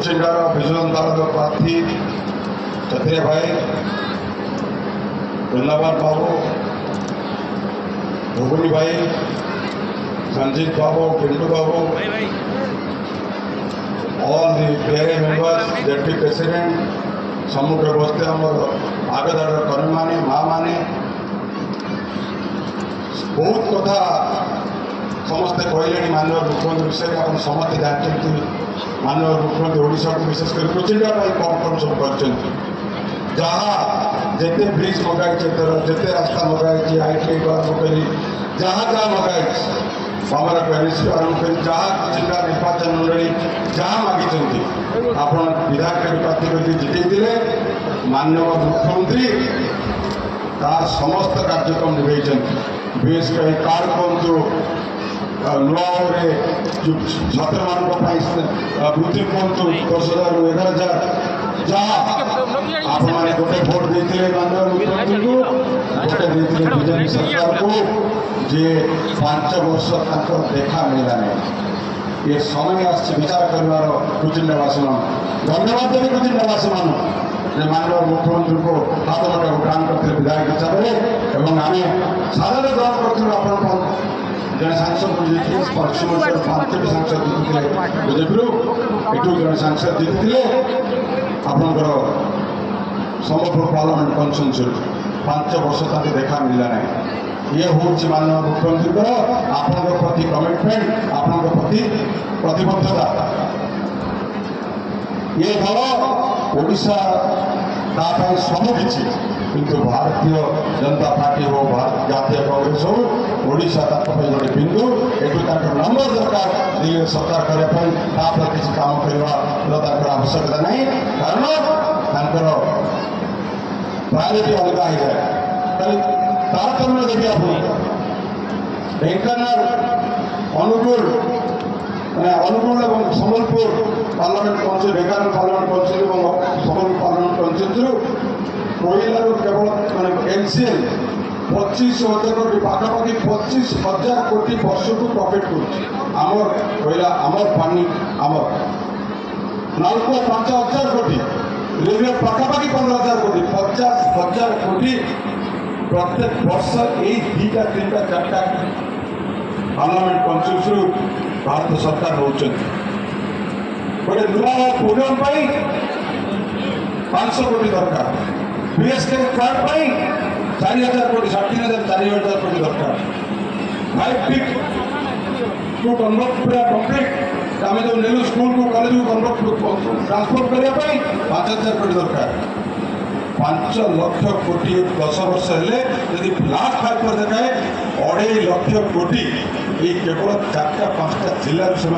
कुचिंडार विजु जनता दल प्रार्थी क्षत्रिय भाई वृंदावन बाबू, भुगुनी भाई, संजीत बाबू, पिंटू बाबू, all the PRA members, deputy president, सम्मुखे बसते आगदार कर्मी माने माँ माने बहुत कथा समस्ते कहले माननीय मुख्यमंत्री विषय में आप समस्ते जानते माननीय मुख्यमंत्री ओडिशा को विशेषकर कुचिंडा कम कम सब कर जहाँ जिते ब्रिज मगाई जिते रास्ता मगाई ITI आरम्भ कर जहाँ जहाँ मगाई हमारा पेरिस आरम्भ कर जहाँ कुचिंडा निर्वाचन मंडली जहाँ मागी आप विधायक प्रार्थी कर जिते माननीय मुख्यमंत्री समस्त कार्यक्रम निभे विशेषकर कार्ड कहतु नुआ छात्र मान वृत्ति कहतु 10,000 ରୁ 11,000 जहाँ आप गोटे भोट देते माननीय मुख्यमंत्री को गोटे देते बीजेपी सरकार को जे 5 वर्ष तक देखा मिलला नहीं। ये समय विचार कर कुचिंडावासी मान धन्यवाद देवी कुचिंडावासी मान माननीय मुख्यमंत्री को हाथ मोटा को ग्रहण करते विधायक हिसाब से आम साधारण ग्रहण करूँ जन सांसद पश्चिम ओडिशा 5टी सांसद जीति बीजेपी एठू जन सांसद जीति आपंकर सम्बलपुर पार्लियामेंट कन्स्टिट्यूएंसी 5 वर्ष तक देखा मिलला नहीं। ये हूँ माननीय मुख्यमंत्री आपन प्रति कमिटमेंट आपन प्रति प्रतिबद्धता। ये दल ओडिशा सबकि किंतु भारतीय जनता पार्टी हो भारत जातीय कांग्रेस हो ओडिशा गोटे बिंदु एटू नंबर दरकार दिल्ली सरकार करने किसी काम करने आवश्यकता नहीं कारण प्रायोरिटी अलग हो जाए तारतम्य देखिए आप ढेंकानाल अनुगुल अनुगुल और Sambalpur parliament council Dhenkanal parliament council और सम्बलपुर पार्लियामेंट काउंसिल कोईला केवल माने एनसीएल 25,000 कोटी पाखापाखि 25,000 कोटी वर्ष को प्रॉफिट कर पानी आमर नालको 5,000 कोटी रेलवे पाखापाखि 15,000 कोटी 50,000 कोटी प्रत्येक वर्ष यही 2टा 3टा 4टा पार्लियामेंट कन्स्टिट्यूएंसी भारत सरकार रोचे गोटे नुआ प्रोग्राम 500 कोटी दरकार बीएसके कार्ड 4,000 कोटी 3,000 कोटी दरकार 5 फीट को कन्वर्ट पूरा कंप्लीट आम जो नेलु स्कूल को कॉलेज को कन्वर्ट ट्रांसफर करने 5,000 कोटी दरकार 5 लाख कोटी 10 वर्ष हेले यदि लास्ट फाइव पर देखाए 2.5 लाख कोटी ये केवल 4टा 5टा जिले से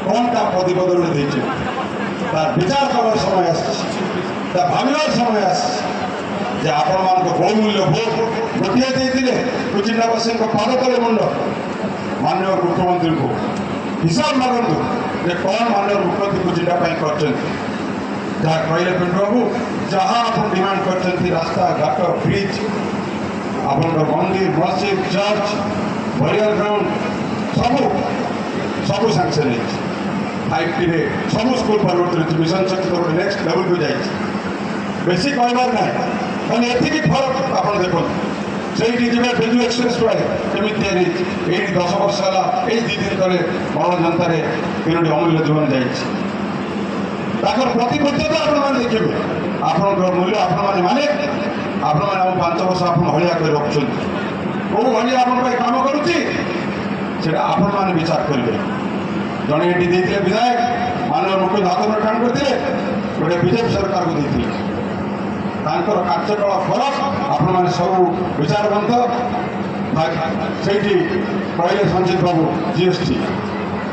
कौन ता प्रतिबद्धन विचार कर समय भावर समय आपण मान बहुमूल्य भोट गोटे देते कुचिंडावासी पाद तले मुंड माननीय मुख्यमंत्री को हिसाब मागतु जे कौन माननीय मुख्यमंत्री कुचिंडा कर जहाँ कहले पिंटू बाबू जहाँ आप डिमांड कर रास्ता घाट ब्रिज आप मंदिर मस्जिद चर्च बरियाल ग्राउंड सबू सांसन 5टी सब स्कूल परिवर्तन मिशन शक्ति गोटे नेक्स्ट लेवल को जाए बेसी कहबार ना मैंने ये फरक आप देखो से बिजु एक्सप्रेस वे कमी ये 10 वर्ष है ये 2 दिन तले बड़ जनतार 3टी अमूल्य जीवन जाकर प्रतिबद्धता आप देखिए आप मूल्य आपण मैंने आपण मैंने 5 वर्ष आप हलिया कर रखुं कौ भाई आप कम करुच्ची आपण मैंने विचार करेंगे जड़े ये देते विधायक माननीय मुख्य हाथ में काम करते गोटे बीजेपी सरकार को देते कार्यकला फरक आपण मैंने सब विचारवंत से कहले संजीत बाबू जीएसटी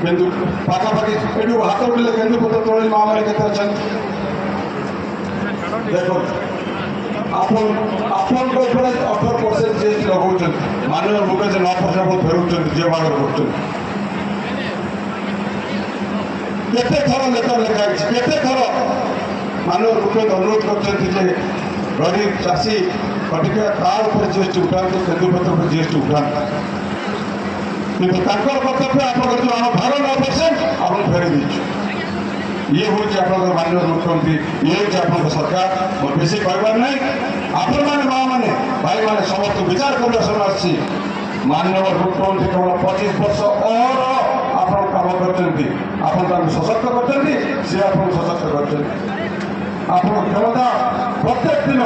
किंतु पाखापाखि ये हाथ उठे केन्दुपत्र तोड़ी महामारी के देखो आपण 18% जीएसटी लगा माननीय मुख्य 9% फेरुंट जे बाग कर केते थर लेटर लिखाई केते थर माननीय मुख्यमंत्री अनुरोध कर गरीब चाषी कटिका तार जीएसटी उठाते केन्दुपत्र पर जीएसटी उठाते किंतु कर्तव्य आप भार 9% आप फेरी दीचु ये हूँ आपंकर माननीय मुख्यमंत्री ये हूँ आपंकर सरकार मोर बेसी कहबार ना आपण मैंने माँ मैंने भाई मैंने समस्त विचार करने समय आसी माननीय मुख्यमंत्री केवल 25 वर्ष और ଆପଣ କାମ କରିଛନ୍ତି ଆପଣ ତାଙ୍କୁ ସଶକ୍ତ କରିଛନ୍ତି ସେ ଆପଣଙ୍କୁ ସଶକ୍ତ କରିଛନ୍ତି ଆପଣ କ୍ଷମତା ପ୍ରତ୍ୟେକ ଦିନ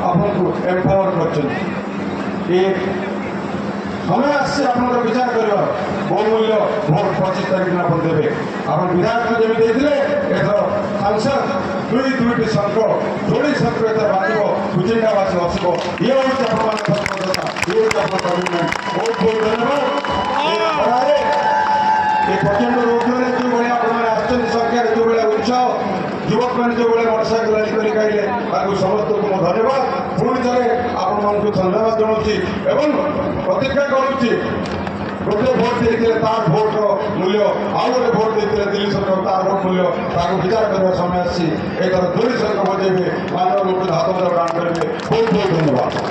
ଆପଣଙ୍କୁ ଏମ୍ପାୱାର କରିଛନ୍ତି ଏ ସମୟ ଆସିଛି ଆପଣଙ୍କର ବିଚାର କରିବା ବହୁମୂଲ୍ୟ ଭୋଟ 25 ତାରିଖ ଦିନ ଆପଣ ଦେବେ ଆପଣ ବିଧାୟକ ଯେମିତି ଦେଇଥିଲେ ଏଥର ସାଂସଦ ଦୁଇଟି ସଂଘ ଯୋଡ଼ି ସଂଘ ଏଥର ବାଜିବ କୁଚିଣ୍ଡାବାସୀ ଆସିବ ଇଏ ହେଉଛି ଆପଣମାନଙ୍କ ପ୍ରତିବଦ୍ଧତା ଇଏ ହେଉଛି ଆପଣଙ୍କ କମିଟମେଣ୍ଟ ବହୁତ ବହୁତ ଧନ୍ୟବାଦ ये प्रचंड रोजगार जो भाई आपने संख्यार जो भाई उत्साह युवक मैंने जो भाई मोटरसाइकेल रैली कर कहले समस्त को धन्यवाद पुणी थे आपण मान धन्यवाद जनाऊँगी एवं प्रतिज्ञा करुच्ची गोटे भोट देते तार भोट मूल्य आउ गोटे भोट देते दिल्ली सरकार तार भोट मूल्य विचार करने समय आसी एक जोड़ी सरकार बजेबे मानव लोग हाथ दान करेंगे बहुत बहुत धन्यवाद।